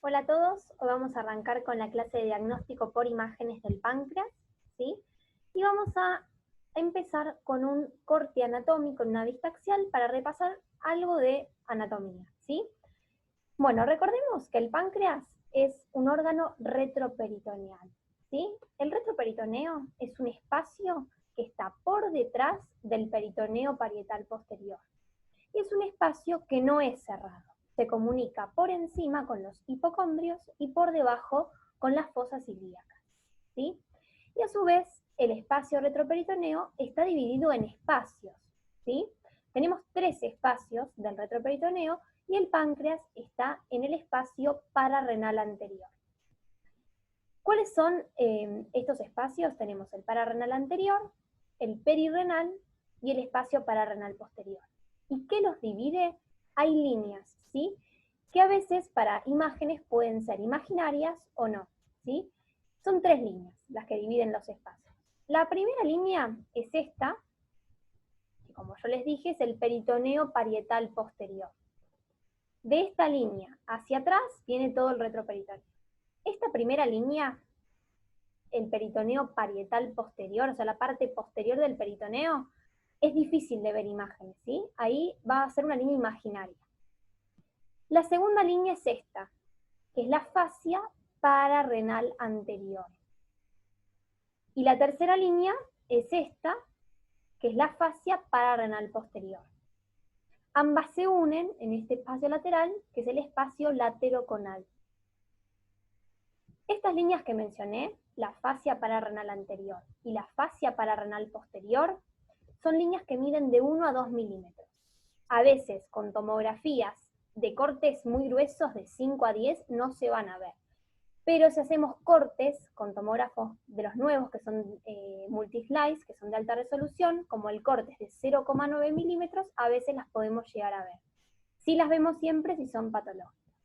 Hola a todos, hoy vamos a arrancar con la clase de diagnóstico por imágenes del páncreas, ¿sí? Y vamos a empezar con un corte anatómico en una vista axial para repasar algo de anatomía, ¿sí? Bueno, recordemos que el páncreas es un órgano retroperitoneal, ¿sí? El retroperitoneo es un espacio que está por detrás del peritoneo parietal posterior. Y es un espacio que no es cerrado. Se comunica por encima con los hipocondrios y por debajo con las fosas ilíacas, ¿sí? Y a su vez, el espacio retroperitoneo está dividido en espacios, ¿sí? Tenemos 3 espacios del retroperitoneo y el páncreas está en el espacio pararrenal anterior. ¿Cuáles son estos espacios? Tenemos el pararrenal anterior, el perirrenal y el espacio pararrenal posterior. ¿Y qué los divide? Hay líneas, ¿sí? Que a veces para imágenes pueden ser imaginarias o no, ¿sí? Son 3 líneas las que dividen los espacios. La primera línea es esta, que como yo les dije es el peritoneo parietal posterior. De esta línea hacia atrás viene todo el retroperitoneo. Esta primera línea, el peritoneo parietal posterior, o sea, la parte posterior del peritoneo, es difícil de ver imágenes, ¿sí? Ahí va a ser una línea imaginaria. La segunda línea es esta, que es la fascia pararrenal anterior. Y la tercera línea es esta, que es la fascia pararrenal posterior. Ambas se unen en este espacio lateral, que es el espacio lateroconal. Estas líneas que mencioné, la fascia pararrenal anterior y la fascia pararrenal posterior, son líneas que miden de 1 a 2 milímetros. A veces con tomografías de cortes muy gruesos de 5 a 10 no se van a ver. Pero si hacemos cortes con tomógrafos de los nuevos que son multislice, que son de alta resolución, como el corte es de 0,9 milímetros, a veces las podemos llegar a ver. Sí las vemos siempre si son patológicas.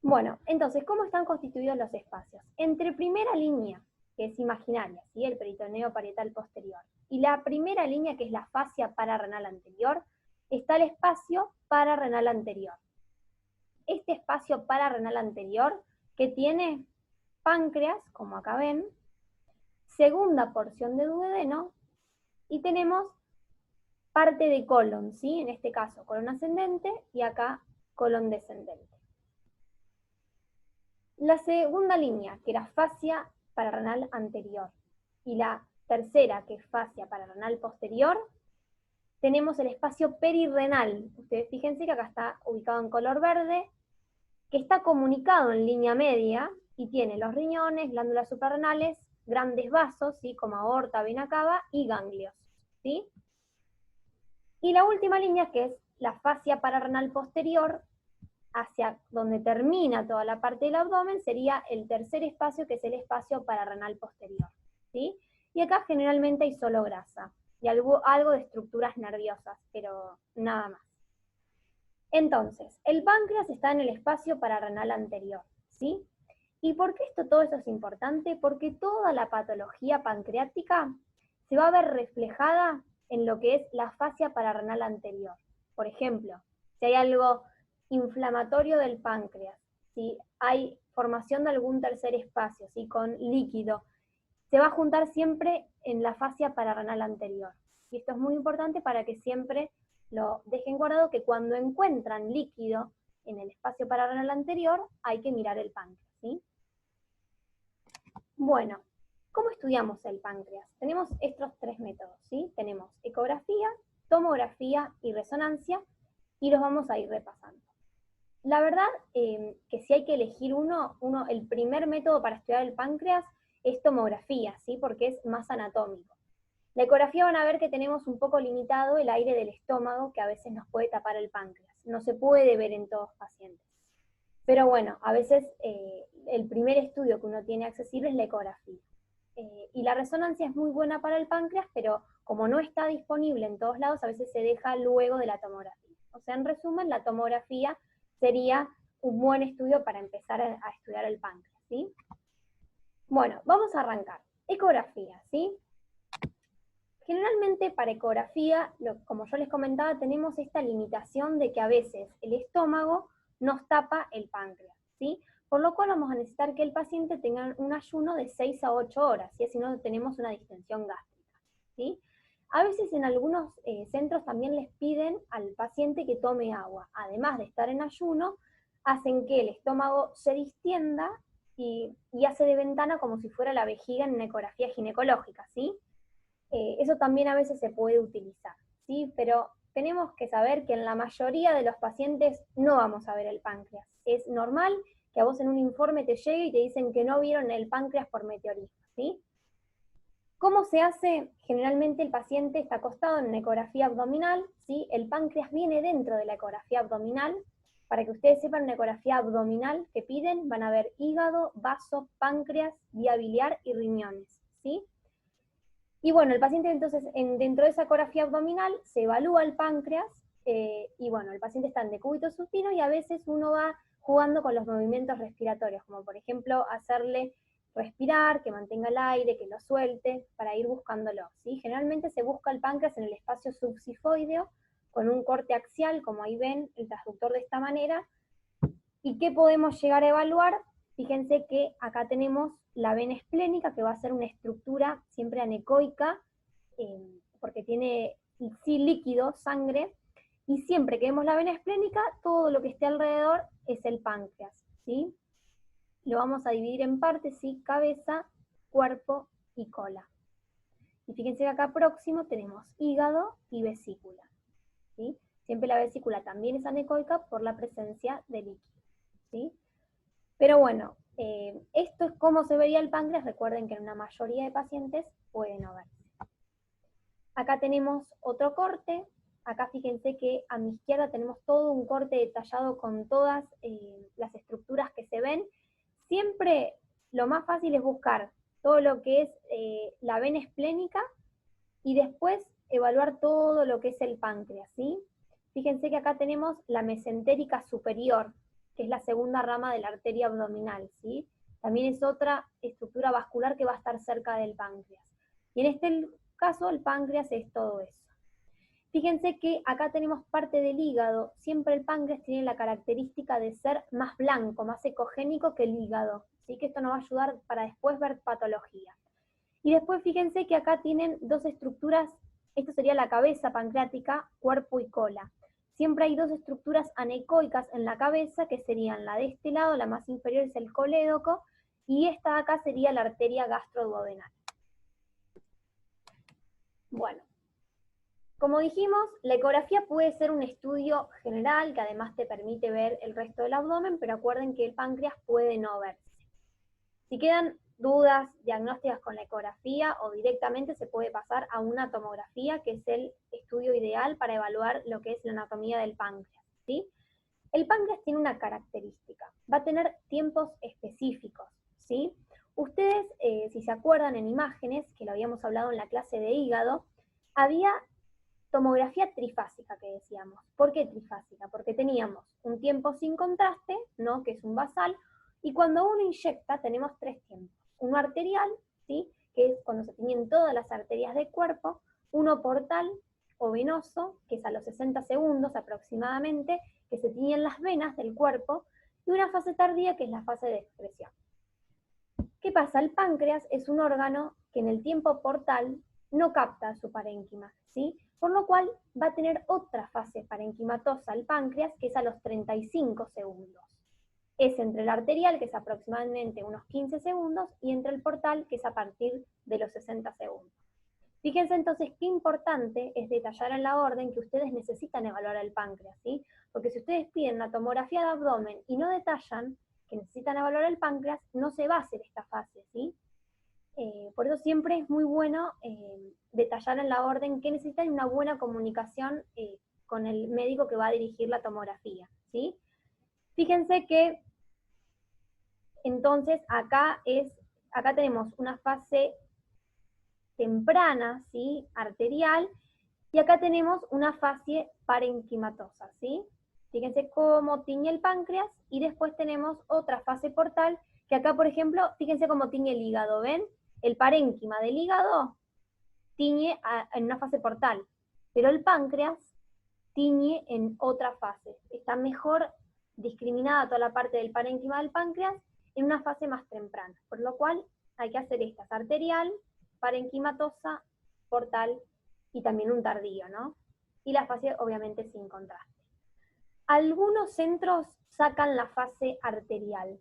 Bueno, entonces, ¿cómo están constituidos los espacios? Entre primera línea, que es imaginaria, ¿sí? El peritoneo parietal posterior, y la primera línea, que es la fascia pararrenal anterior, está el espacio pararrenal anterior. Este espacio pararrenal anterior, que tiene páncreas, como acá ven, segunda porción de duodeno, y tenemos parte de colon, ¿sí? En este caso, colon ascendente, y acá colon descendente. La segunda línea, que era fascia pararrenal anterior, y la tercera, que es fascia pararrenal posterior, tenemos el espacio perirrenal. Ustedes fíjense que acá está ubicado en color verde, que está comunicado en línea media y tiene los riñones, glándulas suprarrenales, grandes vasos, ¿sí? Como aorta, vena cava y ganglios, ¿sí? Y la última línea, que es la fascia pararrenal posterior, hacia donde termina toda la parte del abdomen, sería el tercer espacio, que es el espacio pararrenal posterior, ¿sí? Y acá generalmente hay solo grasa y algo de estructuras nerviosas, pero nada más. Entonces, el páncreas está en el espacio pararrenal anterior, ¿sí? ¿Y por qué todo esto es importante? Porque toda la patología pancreática se va a ver reflejada en lo que es la fascia pararrenal anterior. Por ejemplo, si hay algo inflamatorio del páncreas, si hay formación de algún tercer espacio, ¿sí? Con líquido, se va a juntar siempre en la fascia pararrenal anterior. Y esto es muy importante para que siempre lo dejen guardado, que cuando encuentran líquido en el espacio pararrenal anterior, hay que mirar el páncreas, ¿sí? Bueno, ¿cómo estudiamos el páncreas? Tenemos estos 3 métodos, ¿sí? Tenemos ecografía, tomografía y resonancia, y los vamos a ir repasando. La verdad que si hay que elegir el primer método para estudiar el páncreas es tomografía, ¿sí? Porque es más anatómico. La ecografía van a ver que tenemos un poco limitado el aire del estómago, que a veces nos puede tapar el páncreas. No se puede ver en todos los pacientes. Pero bueno, a veces el primer estudio que uno tiene accesible es la ecografía. Y la resonancia es muy buena para el páncreas, pero como no está disponible en todos lados, a veces se deja luego de la tomografía. O sea, en resumen, la tomografía sería un buen estudio para empezar a estudiar el páncreas, ¿sí? Bueno, vamos a arrancar. Ecografía, ¿sí? Generalmente para ecografía, como yo les comentaba, tenemos esta limitación de que a veces el estómago nos tapa el páncreas, ¿sí? Por lo cual vamos a necesitar que el paciente tenga un ayuno de 6 a 8 horas, ¿sí? Si no tenemos una distensión gástrica, ¿sí? A veces en algunos centros también les piden al paciente que tome agua. Además de estar en ayuno, hacen que el estómago se distienda y hace de ventana como si fuera la vejiga en una ecografía ginecológica, ¿sí? Eso también a veces se puede utilizar, ¿sí? Pero tenemos que saber que en la mayoría de los pacientes no vamos a ver el páncreas. Es normal que a vos en un informe te llegue y te dicen que no vieron el páncreas por meteorismo, ¿sí? ¿Cómo se hace? Generalmente el paciente está acostado en una ecografía abdominal, ¿sí? El páncreas viene dentro de la ecografía abdominal. Para que ustedes sepan, una ecografía abdominal que piden, van a ver hígado, vaso, páncreas, vía biliar y riñones, ¿sí? Y bueno, el paciente entonces, dentro de esa ecografía abdominal, se evalúa el páncreas, y bueno, el paciente está en decúbito supino y a veces uno va jugando con los movimientos respiratorios, como por ejemplo hacerle respirar, que mantenga el aire, que lo suelte, para ir buscándolo, ¿sí? Generalmente se busca el páncreas en el espacio subsifoideo, con un corte axial, como ahí ven, el transductor de esta manera. ¿Y qué podemos llegar a evaluar? Fíjense que acá tenemos la vena esplénica, que va a ser una estructura siempre anecoica, porque tiene sí líquido, sangre, y siempre que vemos la vena esplénica, todo lo que esté alrededor es el páncreas, ¿sí? Lo vamos a dividir en partes, ¿sí? Cabeza, cuerpo y cola. Y fíjense que acá próximo tenemos hígado y vesícula, ¿sí? Siempre la vesícula también es anecoica por la presencia de líquido, ¿sí? Pero bueno, esto es cómo se vería el páncreas. Recuerden que en una mayoría de pacientes puede no verse. Acá tenemos otro corte. Acá fíjense que a mi izquierda tenemos todo un corte detallado con todas las estructuras que se ven. Siempre lo más fácil es buscar todo lo que es la vena esplénica y después evaluar todo lo que es el páncreas, ¿sí? Fíjense que acá tenemos la mesentérica superior, que es la segunda rama de la arteria abdominal, ¿sí? También es otra estructura vascular que va a estar cerca del páncreas. Y en este caso, el páncreas es todo eso. Fíjense que acá tenemos parte del hígado. Siempre el páncreas tiene la característica de ser más blanco, más ecogénico que el hígado, ¿sí? Que esto nos va a ayudar para después ver patología. Y después fíjense que acá tienen dos estructuras. Esto sería la cabeza pancreática, cuerpo y cola. Siempre hay dos estructuras anecoicas en la cabeza, que serían la de este lado, la más inferior es el colédoco, y esta de acá sería la arteria gastroduodenal. Bueno, como dijimos, la ecografía puede ser un estudio general, que además te permite ver el resto del abdomen, pero acuerden que el páncreas puede no verse. Si quedan dudas diagnósticas con la ecografía, o directamente se puede pasar a una tomografía, que es el estudio ideal para evaluar lo que es la anatomía del páncreas, ¿sí? El páncreas tiene una característica, va a tener tiempos específicos, ¿sí? Ustedes, si se acuerdan en imágenes, que lo habíamos hablado en la clase de hígado, había tomografía trifásica que decíamos. ¿Por qué trifásica? Porque teníamos un tiempo sin contraste, ¿no? Que es un basal, y cuando uno inyecta tenemos tres tiempos. Uno arterial, ¿sí? Que es cuando se tiñen todas las arterias del cuerpo, uno portal o venoso, que es a los 60 segundos aproximadamente, que se tiñen las venas del cuerpo, y una fase tardía, que es la fase de excreción. ¿Qué pasa? El páncreas es un órgano que en el tiempo portal no capta su parénquima, ¿sí? Por lo cual va a tener otra fase parenquimatosa el páncreas, que es a los 35 segundos. Es entre el arterial, que es aproximadamente unos 15 segundos, y entre el portal, que es a partir de los 60 segundos. Fíjense entonces qué importante es detallar en la orden que ustedes necesitan evaluar el páncreas, ¿sí? Porque si ustedes piden una tomografía de abdomen y no detallan que necesitan evaluar el páncreas, no se va a hacer esta fase, ¿sí? Por eso siempre es muy bueno detallar en la orden que necesitan, una buena comunicación con el médico que va a dirigir la tomografía, ¿sí? Fíjense que entonces acá tenemos una fase temprana, ¿sí? Arterial, y acá tenemos una fase parenquimatosa, ¿sí? Fíjense cómo tiñe el páncreas, y después tenemos otra fase portal, que acá, por ejemplo, fíjense cómo tiñe el hígado, ¿ven? El parénquima del hígado tiñe en una fase portal, pero el páncreas tiñe en otra fase. Está mejor discriminada toda la parte del parénquima del páncreas en una fase más temprana, por lo cual hay que hacer estas: arterial, parenquimatosa, portal y también un tardío, ¿no? Y la fase obviamente sin contraste. Algunos centros sacan la fase arterial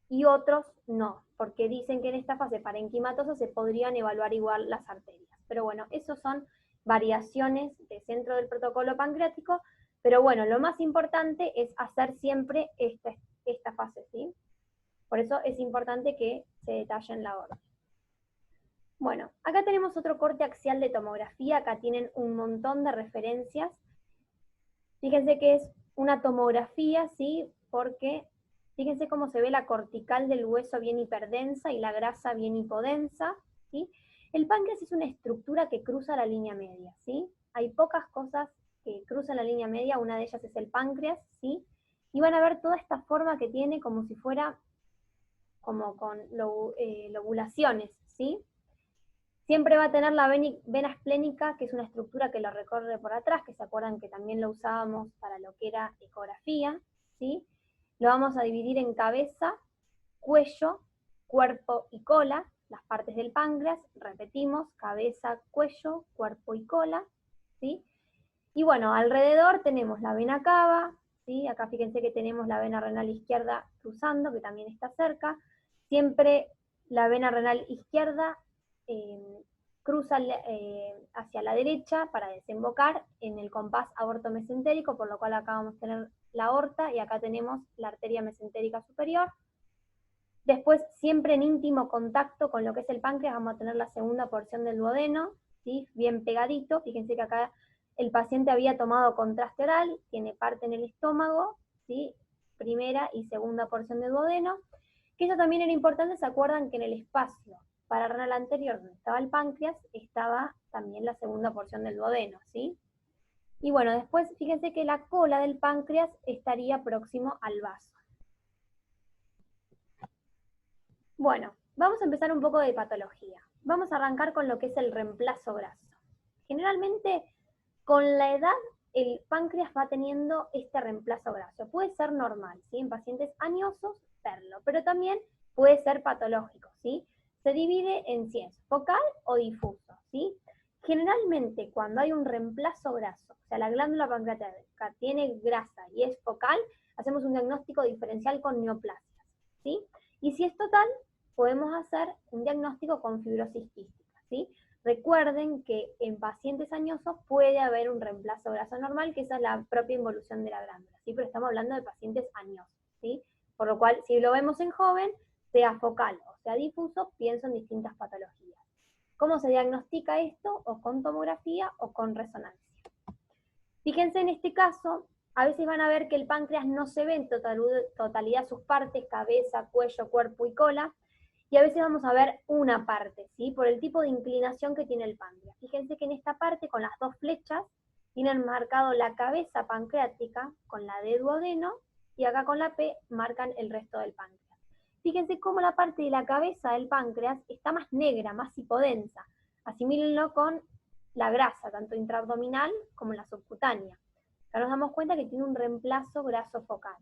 y otros no, porque dicen que en esta fase parenquimatosa se podrían evaluar igual las arterias. Pero bueno, esos son variaciones de centro del protocolo pancreático, pero bueno, lo más importante es hacer siempre esta fase, ¿sí? Por eso es importante que se detalle en la orden. Bueno, acá tenemos otro corte axial de tomografía, acá tienen un montón de referencias. Fíjense que es una tomografía, ¿sí? Porque fíjense cómo se ve la cortical del hueso bien hiperdensa y la grasa bien hipodensa, ¿sí? El páncreas es una estructura que cruza la línea media, ¿sí? Hay pocas cosas que cruzan la línea media, una de ellas es el páncreas, ¿sí? Y van a ver toda esta forma que tiene como si fuera como con lobulaciones, ¿sí? Siempre va a tener la vena esplénica, que es una estructura que lo recorre por atrás, que se acuerdan que también lo usábamos para lo que era ecografía, ¿sí? Lo vamos a dividir en cabeza, cuello, cuerpo y cola, las partes del páncreas, repetimos, cabeza, cuello, cuerpo y cola, ¿sí? Y bueno, alrededor tenemos la vena cava, ¿sí? Acá fíjense que tenemos la vena renal izquierda cruzando, que también está cerca. Siempre la vena renal izquierda cruza hacia la derecha para desembocar en el compás aorto-mesentérico, por lo cual acá vamos a tener la aorta y acá tenemos la arteria mesentérica superior. Después, siempre en íntimo contacto con lo que es el páncreas, vamos a tener la segunda porción del duodeno, ¿sí? Bien pegadito. Fíjense que acá el paciente había tomado contraste oral, tiene parte en el estómago, ¿sí? Primera y segunda porción del duodeno. Que eso también era importante, ¿se acuerdan que en el espacio pararrenal anterior, donde estaba el páncreas, estaba también la segunda porción del duodeno, ¿sí? Y bueno, después fíjense que la cola del páncreas estaría próximo al vaso. Bueno, vamos a empezar un poco de patología. Vamos a arrancar con lo que es el reemplazo graso. Generalmente, con la edad, el páncreas va teniendo este reemplazo graso. Puede ser normal, ¿sí? En pacientes añosos, verlo, pero también puede ser patológico, ¿sí? Se divide en si es focal o difuso, ¿sí? Generalmente, cuando hay un reemplazo graso, o sea, la glándula pancreática tiene grasa y es focal, hacemos un diagnóstico diferencial con neoplasias, ¿sí? Y si es total, podemos hacer un diagnóstico con fibrosis quística, ¿sí? Recuerden que en pacientes añosos puede haber un reemplazo graso normal, que esa es la propia involución de la glándula, ¿sí? Pero estamos hablando de pacientes añosos, ¿sí? Por lo cual, si lo vemos en joven, sea focal o sea difuso, pienso en distintas patologías. ¿Cómo se diagnostica esto? O con tomografía o con resonancia. Fíjense en este caso, a veces van a ver que el páncreas no se ve en totalidad sus partes, cabeza, cuello, cuerpo y cola, y a veces vamos a ver una parte, ¿sí? Por el tipo de inclinación que tiene el páncreas. Fíjense que en esta parte, con las dos flechas, tienen marcado la cabeza pancreática con la D duodeno, y acá con la P marcan el resto del páncreas. Fíjense cómo la parte de la cabeza del páncreas está más negra, más hipodensa. Asimílenlo con la grasa, tanto intraabdominal como la subcutánea. Acá nos damos cuenta que tiene un reemplazo graso focal.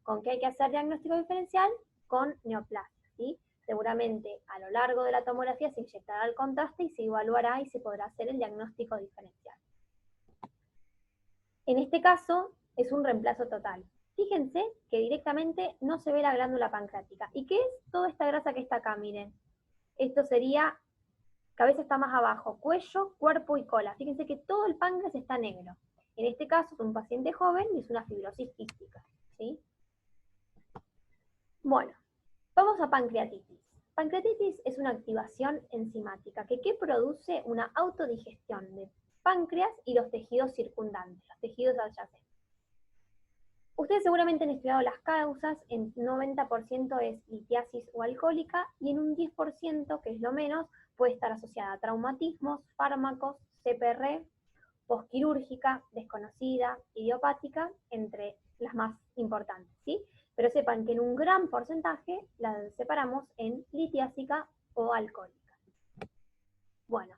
¿Con qué hay que hacer diagnóstico diferencial? Con neoplasia, ¿sí? Seguramente a lo largo de la tomografía se inyectará el contraste y se evaluará y se podrá hacer el diagnóstico diferencial. En este caso es un reemplazo total. Fíjense que directamente no se ve la glándula pancreática. ¿Y qué es toda esta grasa que está acá? Miren, esto sería, cabeza está más abajo, cuello, cuerpo y cola. Fíjense que todo el páncreas está negro. En este caso es un paciente joven y es una fibrosis quística, ¿sí? Bueno, vamos a pancreatitis. Pancreatitis es una activación enzimática que produce una autodigestión de páncreas y los tejidos circundantes, los tejidos adyacentes. Ustedes seguramente han estudiado las causas, en 90% es litiasis o alcohólica, y en un 10%, que es lo menos, puede estar asociada a traumatismos, fármacos, CPR, posquirúrgica, desconocida, idiopática, entre las más importantes, ¿sí? Pero sepan que en un gran porcentaje las separamos en litiásica o alcohólica. Bueno,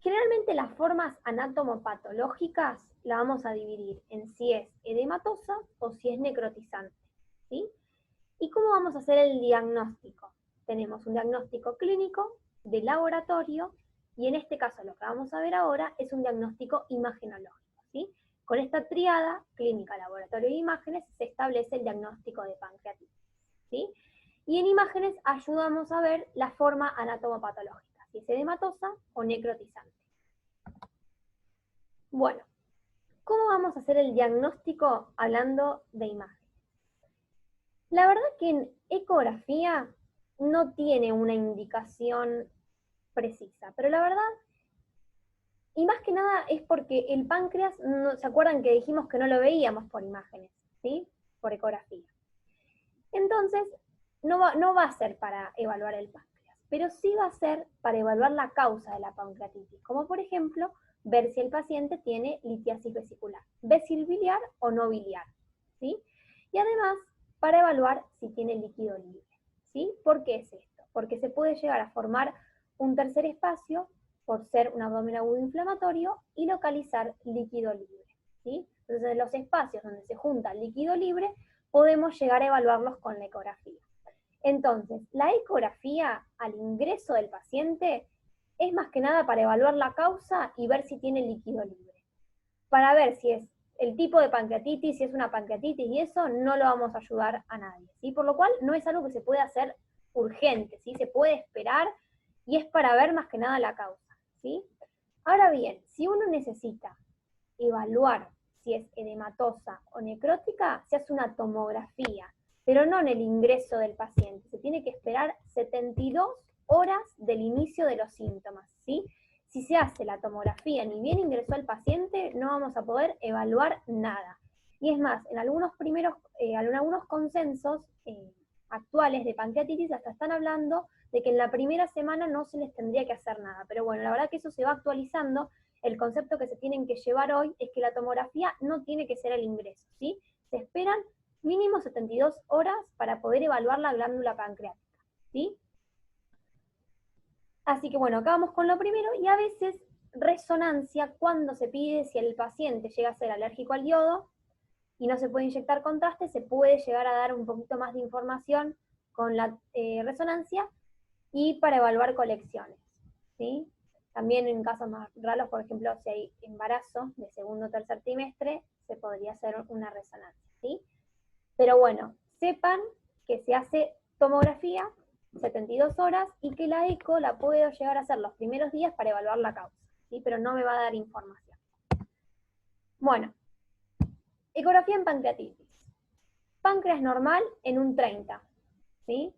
Generalmente las formas anatomopatológicas la vamos a dividir en si es edematosa o si es necrotizante, ¿sí? ¿Y cómo vamos a hacer el diagnóstico? Tenemos un diagnóstico clínico, de laboratorio, y en este caso lo que vamos a ver ahora es un diagnóstico imagenológico, ¿sí? Con esta triada, clínica, laboratorio e imágenes, se establece el diagnóstico de pancreatitis, ¿sí? Y en imágenes ayudamos a ver la forma anatomopatológica, si es edematosa o necrotizante. Bueno, ¿cómo vamos a hacer el diagnóstico hablando de imágenes? La verdad que en ecografía no tiene una indicación precisa, pero la verdad, y más que nada es porque el páncreas, no, ¿se acuerdan que dijimos que no lo veíamos por imágenes, ¿sí? Por ecografía. Entonces, no va a ser para evaluar el páncreas, pero sí va a ser para evaluar la causa de la pancreatitis, como por ejemplo, ver si el paciente tiene litiasis vesicular, biliar o no biliar, ¿sí? Y además, para evaluar si tiene líquido libre, ¿sí? ¿Por qué es esto? Porque se puede llegar a formar un tercer espacio por ser un abdomen agudo inflamatorio y localizar líquido libre, ¿sí? Entonces, en los espacios donde se junta líquido libre, podemos llegar a evaluarlos con la ecografía. Entonces, la ecografía al ingreso del paciente es más que nada para evaluar la causa y ver si tiene líquido libre. Para ver si es el tipo de pancreatitis, si es una pancreatitis y eso, no lo vamos a ayudar a nadie, ¿sí? Por lo cual no es algo que se puede hacer urgente, ¿sí? Se puede esperar y es para ver más que nada la causa, ¿sí? Ahora bien, si uno necesita evaluar si es edematosa o necrótica, se hace una tomografía, pero no en el ingreso del paciente. Se tiene que esperar 72 horas del inicio de los síntomas, ¿sí? Si se hace la tomografía ni bien ingresó el paciente, no vamos a poder evaluar nada. Y es más, en algunos consensos actuales de pancreatitis hasta están hablando de que en la primera semana no se les tendría que hacer nada. Pero bueno, la verdad que eso se va actualizando. El concepto que se tienen que llevar hoy es que la tomografía no tiene que ser el ingreso, ¿sí? Se esperan mínimo 72 horas para poder evaluar la glándula pancreática, ¿sí? Así que bueno, acá vamos con lo primero, y a veces resonancia cuando se pide si el paciente llega a ser alérgico al yodo y no se puede inyectar contraste, se puede llegar a dar un poquito más de información con la resonancia y para evaluar colecciones, ¿sí? También en casos más raros, por ejemplo, si hay embarazo de segundo o tercer trimestre, se podría hacer una resonancia, ¿sí? Pero bueno, sepan que se hace tomografía 72 horas y que la eco la puedo llegar a hacer los primeros días para evaluar la causa, ¿sí? Pero no me va a dar información. Bueno, ecografía en pancreatitis. Páncreas normal en un 30, ¿sí?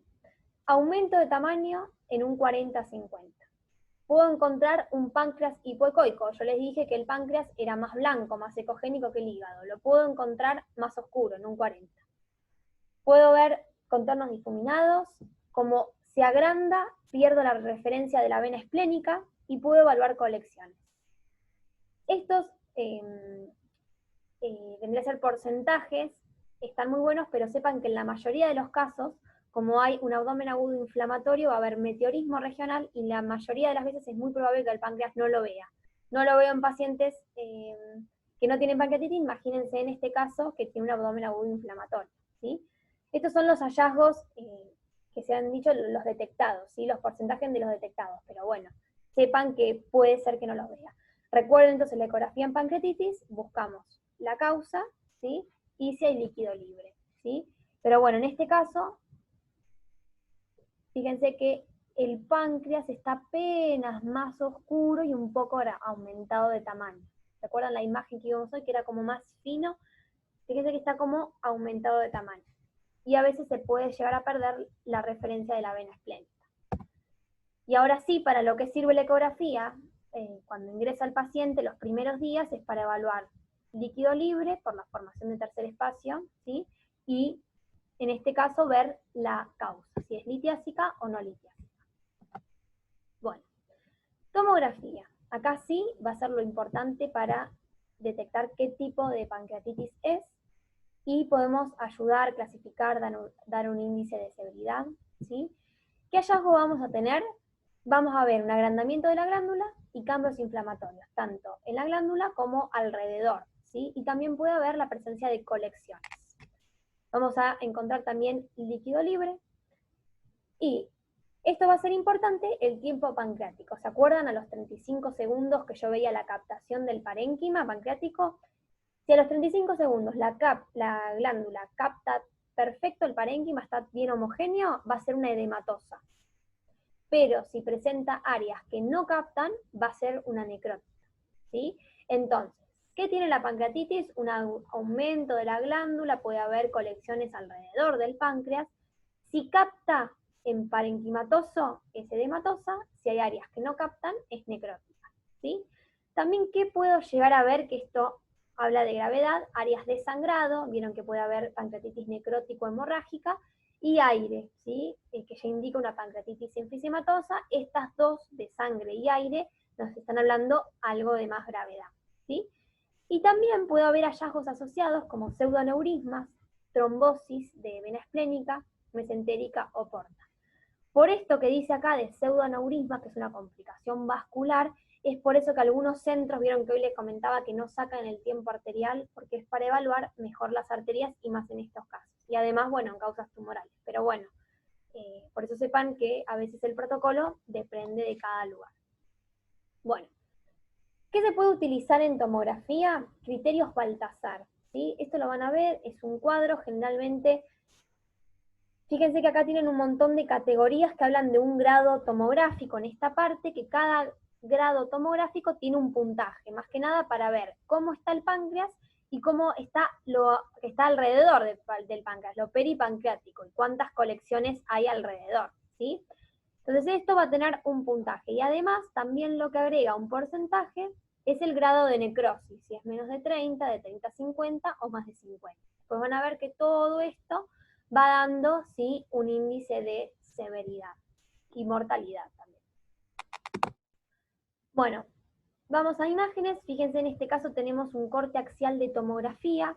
Aumento de tamaño en un 40-50. Puedo encontrar un páncreas hipoecoico. Yo les dije que el páncreas era más blanco, más ecogénico que el hígado. Lo puedo encontrar más oscuro, en un 40. Puedo ver contornos difuminados, como se agranda, pierdo la referencia de la vena esplénica y puedo evaluar colecciones. Estos vendría a ser porcentajes, están muy buenos, pero sepan que en la mayoría de los casos, como hay un abdomen agudo inflamatorio, va a haber meteorismo regional y la mayoría de las veces es muy probable que el páncreas no lo vea. No lo veo en pacientes que no tienen pancreatitis, imagínense en este caso que tiene un abdomen agudo inflamatorio, ¿sí? Estos son los hallazgos que se han dicho, los detectados, ¿sí? Los porcentajes de los detectados, pero bueno, sepan que puede ser que no los vea. Recuerden entonces la ecografía en pancreatitis, buscamos la causa, ¿sí? Y si hay líquido libre, ¿sí? Pero bueno, en este caso, fíjense que el páncreas está apenas más oscuro y un poco aumentado de tamaño. ¿Recuerdan la imagen que vimos hoy, que era como más fino? Fíjense que está como aumentado de tamaño. Y a veces se puede llegar a perder la referencia de la vena esplénica. Y ahora sí, para lo que sirve la ecografía, cuando ingresa el paciente, los primeros días es para evaluar líquido libre por la formación de tercer espacio, ¿sí? Y en este caso ver la causa, si es litiásica o no litiásica. Bueno, tomografía. Acá sí va a ser lo importante para detectar qué tipo de pancreatitis es y podemos ayudar, clasificar, dar un índice de severidad, ¿sí? ¿Qué hallazgo vamos a tener? vamos a ver un agrandamiento de la glándula y cambios inflamatorios, tanto en la glándula como alrededor, ¿sí? Y también puede haber la presencia de colecciones. Vamos a encontrar también líquido libre y esto va a ser importante el tiempo pancreático. ¿Se acuerdan a los 35 segundos que yo veía la captación del parénquima pancreático? Si a los 35 segundos la glándula capta perfecto el parénquima, está bien homogéneo, va a ser una edematosa. Pero si presenta áreas que no captan, va a ser una necrótica, ¿sí? Entonces, ¿qué tiene la pancreatitis? Un aumento de la glándula, puede haber colecciones alrededor del páncreas. Si capta en parenquimatoso, es edematosa. Si hay áreas que no captan, es necrótica, ¿sí? También, ¿qué puedo llegar a ver? Que esto habla de gravedad, áreas de sangrado, vieron que puede haber pancreatitis necrótico-hemorrágica, y aire, ¿sí? Que ya indica una pancreatitis enfisematosa. Estas dos, de sangre y aire, nos están hablando algo de más gravedad, ¿sí? Y también puede haber hallazgos asociados como pseudoneurismas, trombosis de vena esplénica, mesentérica o porta. Por esto que dice acá de pseudoneurisma, que es una complicación vascular, es por eso que algunos centros, vieron que hoy les comentaba que no sacan el tiempo arterial, porque es para evaluar mejor las arterias y más en estos casos. Y además, bueno, en causas tumorales. Pero bueno, por eso sepan que a veces el protocolo depende de cada lugar. Bueno, ¿qué se puede utilizar en tomografía? Criterios Baltasar, ¿sí? Esto lo van a ver, es un cuadro generalmente. Fíjense que acá tienen un montón de categorías que hablan de un grado tomográfico en esta parte, que cada grado tomográfico tiene un puntaje, más que nada para ver cómo está el páncreas y cómo está lo que está alrededor del páncreas, lo peripancreático, y cuántas colecciones hay alrededor, ¿sí? Entonces esto va a tener un puntaje, y además también lo que agrega un porcentaje es el grado de necrosis, si es menos de 30, de 30 a 50 o más de 50. Pues van a ver que todo esto va dando, ¿sí?, un índice de severidad y mortalidad también. Bueno, vamos a imágenes. Fíjense, en este caso tenemos un corte axial de tomografía.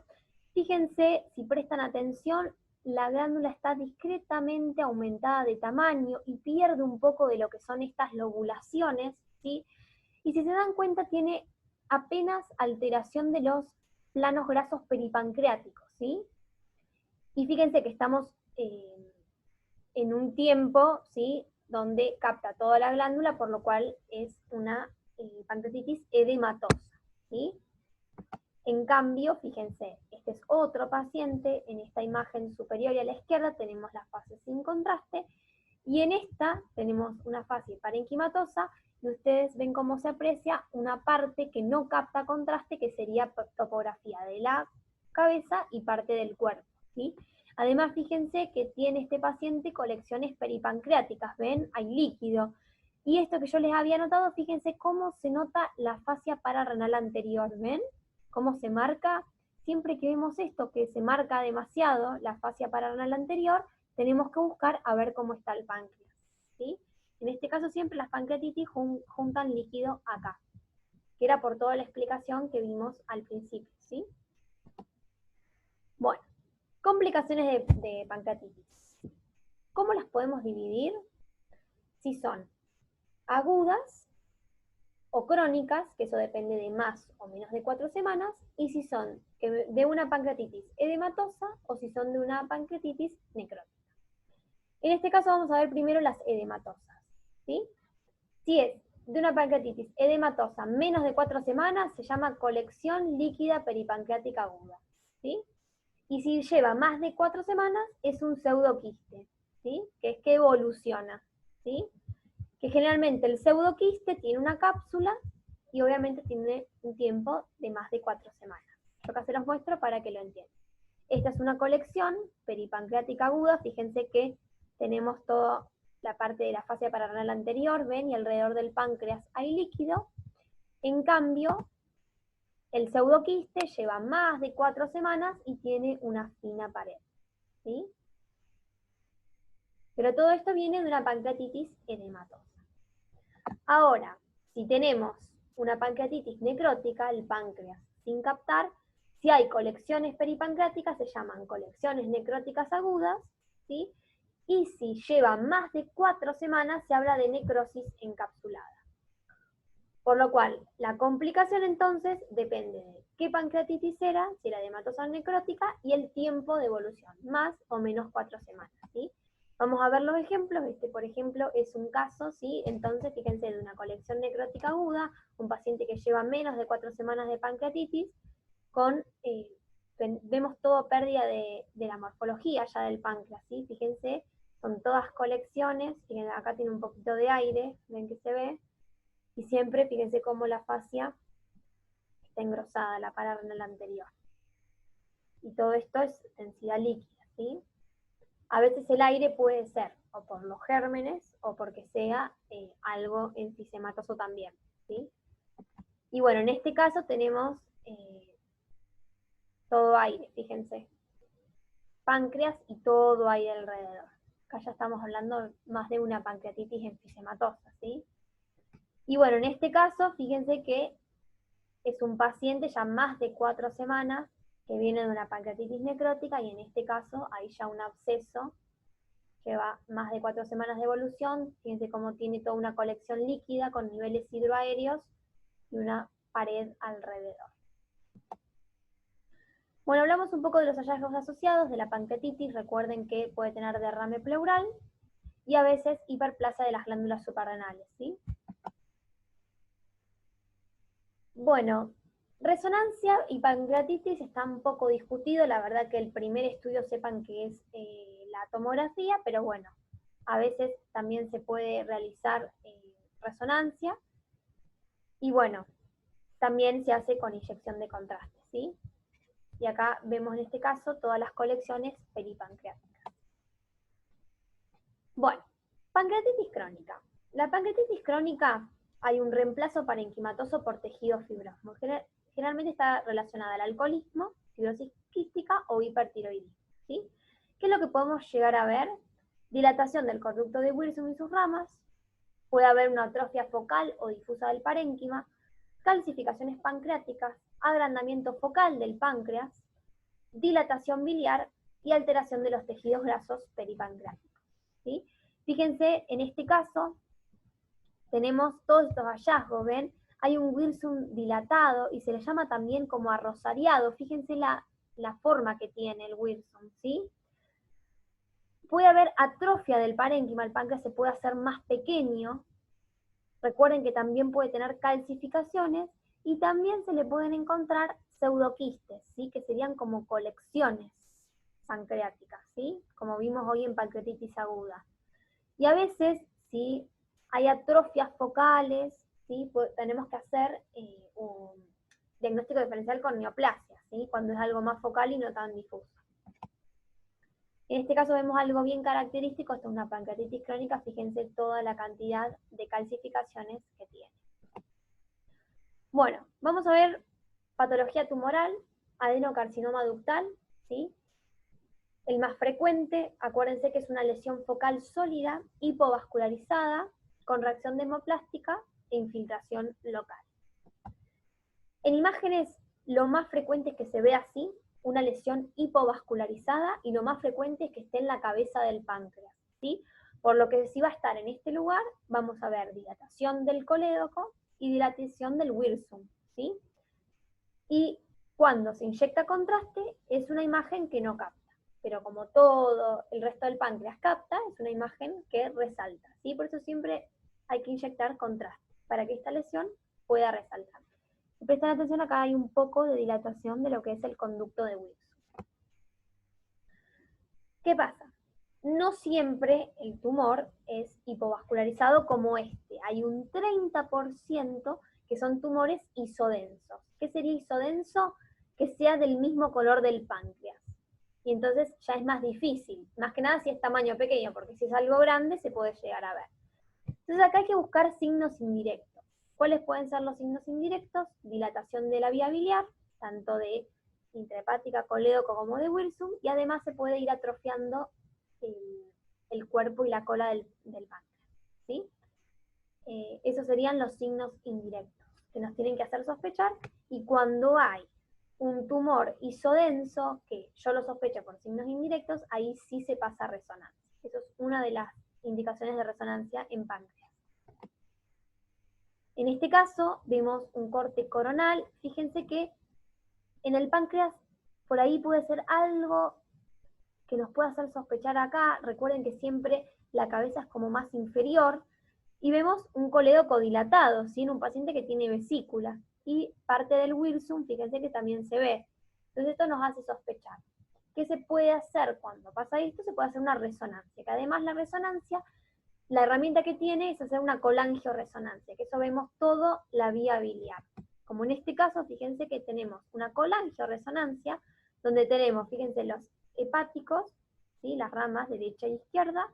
Fíjense, si prestan atención, la glándula está discretamente aumentada de tamaño y pierde un poco de lo que son estas lobulaciones, ¿sí? Y si se dan cuenta, tiene apenas alteración de los planos grasos peripancreáticos, ¿sí? Y fíjense que estamos en un tiempo, ¿sí?, donde capta toda la glándula, por lo cual es una pancreatitis edematosa, ¿sí? En cambio, fíjense, este es otro paciente. En esta imagen superior y a la izquierda tenemos la fase sin contraste, y en esta tenemos una fase parenquimatosa, y ustedes ven cómo se aprecia una parte que no capta contraste, que sería topografía de la cabeza y parte del cuerpo, ¿sí? Además, fíjense que tiene este paciente colecciones peripancreáticas, ¿ven? Hay líquido. Y esto que yo les había notado, fíjense cómo se nota la fascia pararrenal anterior, ¿ven? Cómo se marca. Siempre que vemos esto, que se marca demasiado la fascia pararrenal anterior, tenemos que buscar a ver cómo está el páncreas, ¿sí? En este caso siempre las pancreatitis juntan líquido acá, que era por toda la explicación que vimos al principio, ¿sí? Bueno, complicaciones de pancreatitis. ¿Cómo las podemos dividir? Si son agudas o crónicas, que eso depende de más o menos de 4 semanas, y si son de una pancreatitis edematosa o si son de una pancreatitis necrótica. En este caso vamos a ver primero las edematosas, ¿sí? Si es de una pancreatitis edematosa menos de 4 semanas, se llama colección líquida peripancreática aguda, ¿sí? Y si lleva más de 4 semanas, es un pseudoquiste, ¿sí? Que es que evoluciona, ¿sí? Que generalmente el pseudoquiste tiene una cápsula y obviamente tiene un tiempo de más de 4 semanas. Yo acá se los muestro para que lo entiendan. Esta es una colección peripancreática aguda. Fíjense que tenemos toda la parte de la fascia pararrenal anterior, ven, y alrededor del páncreas hay líquido. En cambio, el pseudoquiste lleva más de 4 semanas y tiene una fina pared, ¿sí? Pero todo esto viene de una pancreatitis edematosa. Ahora, si tenemos una pancreatitis necrótica, el páncreas sin captar, si hay colecciones peripancreáticas, se llaman colecciones necróticas agudas, ¿sí? y si lleva más de 4 semanas se habla de necrosis encapsulada. Por lo cual, la complicación entonces depende de qué pancreatitis era, si era de hematosal necrótica, y el tiempo de evolución, más o menos 4 semanas, ¿sí? Vamos a ver los ejemplos. Este, por ejemplo, es un caso, ¿sí? Entonces, fíjense, de una colección necrótica aguda, un paciente que lleva menos de 4 semanas de pancreatitis, con, vemos todo pérdida de la morfología ya del páncreas, ¿sí? Fíjense, son todas colecciones, fíjense, acá tiene un poquito de aire, ven que se ve, y siempre fíjense cómo la fascia está engrosada, la paranal anterior. Y todo esto es densidad líquida, ¿sí? A veces el aire puede ser o por los gérmenes o porque sea algo enfisematoso también, ¿sí? Y bueno, en este caso tenemos todo aire, fíjense. Páncreas y todo aire alrededor. Acá ya estamos hablando más de una pancreatitis enfisematosa, ¿sí? Y bueno, en este caso, fíjense que es un paciente ya más de 4 semanas que viene de una pancreatitis necrótica y en este caso hay ya un absceso, lleva más de 4 semanas de evolución, fíjense cómo tiene toda una colección líquida con niveles hidroaéreos y una pared alrededor. Bueno, hablamos un poco de los hallazgos asociados de la pancreatitis. Recuerden que puede tener derrame pleural y a veces hiperplasia de las glándulas suprarrenales, ¿sí? Bueno, resonancia y pancreatitis está un poco discutido. La verdad que el primer estudio sepan que es la tomografía, pero bueno, a veces también se puede realizar resonancia. Y bueno, también se hace con inyección de contraste, ¿sí? Y acá vemos en este caso todas las colecciones peripancreáticas. Bueno, pancreatitis crónica. La pancreatitis crónica hay un reemplazo parenquimatoso por tejido fibroso. Generalmente está relacionada al alcoholismo, fibrosis quística o hipertiroidismo, ¿sí? ¿Qué es lo que podemos llegar a ver? Dilatación del conducto de Wilson y sus ramas, puede haber una atrofia focal o difusa del parénquima, calcificaciones pancreáticas, agrandamiento focal del páncreas, dilatación biliar y alteración de los tejidos grasos peripancreáticos, ¿sí? Fíjense, en este caso tenemos todos estos hallazgos, ¿ven? Hay un Wilson dilatado y se le llama también como arrosariado. Fíjense la forma que tiene el Wilson, ¿sí? Puede haber atrofia del parénquima, el páncreas se puede hacer más pequeño. Recuerden que también puede tener calcificaciones y también se le pueden encontrar pseudoquistes, ¿sí? Que serían como colecciones pancreáticas, ¿sí? Como vimos hoy en pancreatitis aguda. Y a veces, si hay atrofias focales, ¿sí? Pues tenemos que hacer un diagnóstico diferencial con neoplasia, ¿sí? Cuando es algo más focal y no tan difuso. En este caso vemos algo bien característico, esto es una pancreatitis crónica, fíjense toda la cantidad de calcificaciones que tiene. Bueno, vamos a ver patología tumoral, adenocarcinoma ductal, ¿sí? El más frecuente, acuérdense que es una lesión focal sólida, hipovascularizada, con reacción demoplástica e infiltración local. En imágenes, lo más frecuente es que se vea así, una lesión hipovascularizada, y lo más frecuente es que esté en la cabeza del páncreas, ¿sí? Por lo que si va a estar en este lugar, vamos a ver dilatación del colédoco y dilatación del Wilson, ¿sí? Y cuando se inyecta contraste, es una imagen que no capta. Pero como todo el resto del páncreas capta, es una imagen que resalta, ¿sí? Por eso siempre hay que inyectar contraste, para que esta lesión pueda resaltar. Si prestan atención, acá hay un poco de dilatación de lo que es el conducto de Wilson. ¿Qué pasa? No siempre el tumor es hipovascularizado como este. Hay un 30% que son tumores isodensos. ¿Qué sería isodenso? Que sea del mismo color del páncreas. Y entonces ya es más difícil, más que nada si es tamaño pequeño, porque si es algo grande se puede llegar a ver. Entonces acá hay que buscar signos indirectos. ¿Cuáles pueden ser los signos indirectos? Dilatación de la vía biliar, tanto de intrahepática, colédoco como de Wilson, y además se puede ir atrofiando el cuerpo y la cola del páncreas, ¿sí? Esos serían los signos indirectos que nos tienen que hacer sospechar, y cuando hay un tumor isodenso, que yo lo sospecho por signos indirectos, ahí sí se pasa a resonancia. Eso es una de las indicaciones de resonancia en páncreas. En este caso, vemos un corte coronal. Fíjense que en el páncreas, por ahí puede ser algo que nos puede hacer sospechar acá. Recuerden que siempre la cabeza es como más inferior. Y vemos un colédoco dilatado, ¿sí? En un paciente que tiene vesícula. Y parte del Wilson, fíjense que también se ve. Entonces esto nos hace sospechar. ¿Qué se puede hacer cuando pasa esto? Se puede hacer una resonancia, que además la resonancia, la herramienta que tiene es hacer una colangioresonancia, que eso vemos todo la vía biliar. Como en este caso, fíjense que tenemos una colangioresonancia, donde tenemos, fíjense, los hepáticos, ¿sí? Las ramas derecha e izquierda,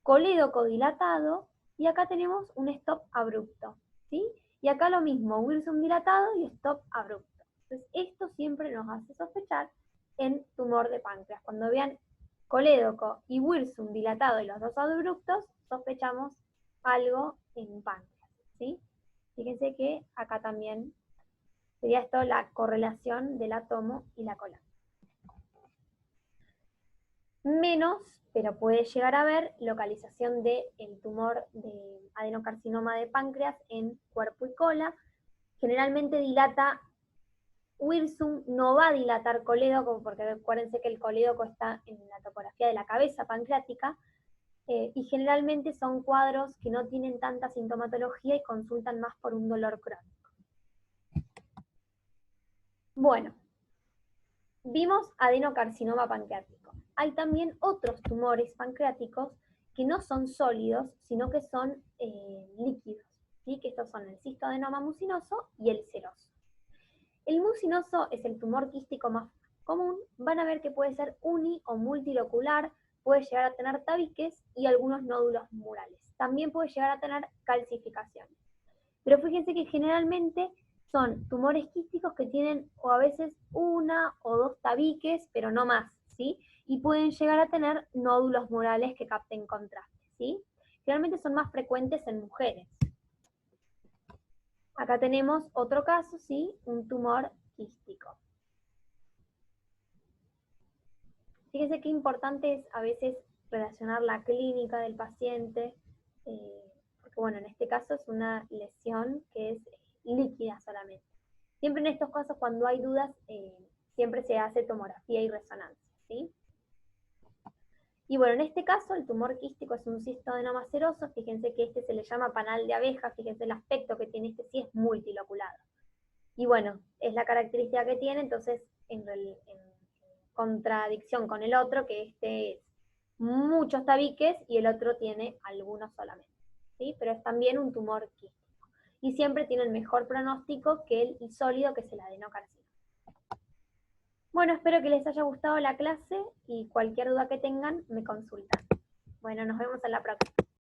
colédoco dilatado, y acá tenemos un stop abrupto, ¿sí? Y acá lo mismo, Wilson dilatado y stop abrupto. Entonces esto siempre nos hace sospechar en tumor de páncreas. Cuando vean colédoco y Wilson dilatado y los dos abruptos, sospechamos algo en páncreas, ¿sí? Fíjense que acá también sería esto la correlación del átomo y la cola. Menos, pero puede llegar a haber localización del tumor de adenocarcinoma de páncreas en cuerpo y cola. Generalmente dilata Wilson, no va a dilatar colédoco, porque acuérdense que el colédoco está en la topografía de la cabeza pancreática, y generalmente son cuadros que no tienen tanta sintomatología y consultan más por un dolor crónico. Bueno, vimos adenocarcinoma pancreático. Hay también otros tumores pancreáticos que no son sólidos, sino que son líquidos, ¿sí? Que estos son el cistoadenoma mucinoso y el seroso. El mucinoso es el tumor quístico más común. Van a ver que puede ser uni o multilocular, puede llegar a tener tabiques y algunos nódulos murales. También puede llegar a tener calcificaciones. Pero fíjense que generalmente son tumores quísticos que tienen o a veces una o dos tabiques, pero no más, ¿sí? Y pueden llegar a tener nódulos murales que capten contraste, ¿sí? Generalmente son más frecuentes en mujeres. Acá tenemos otro caso, ¿sí? Un tumor quístico. Fíjense qué importante es a veces relacionar la clínica del paciente, porque bueno, en este caso es una lesión que es líquida solamente. Siempre en estos casos, cuando hay dudas, siempre se hace tomografía y resonancia, ¿sí? Y bueno, en este caso el tumor quístico es un cistoadenoma seroso. Fíjense que este se le llama panal de abeja. Fíjense el aspecto que tiene este, sí es multiloculado. Y bueno, es la característica que tiene, entonces en contradicción con el otro, que este es muchos tabiques y el otro tiene algunos solamente, ¿sí? Pero es también un tumor quístico. Y siempre tiene el mejor pronóstico que el sólido, que es el adenocarcinoma. Bueno, espero que les haya gustado la clase y cualquier duda que tengan me consultan. Bueno, nos vemos en la próxima.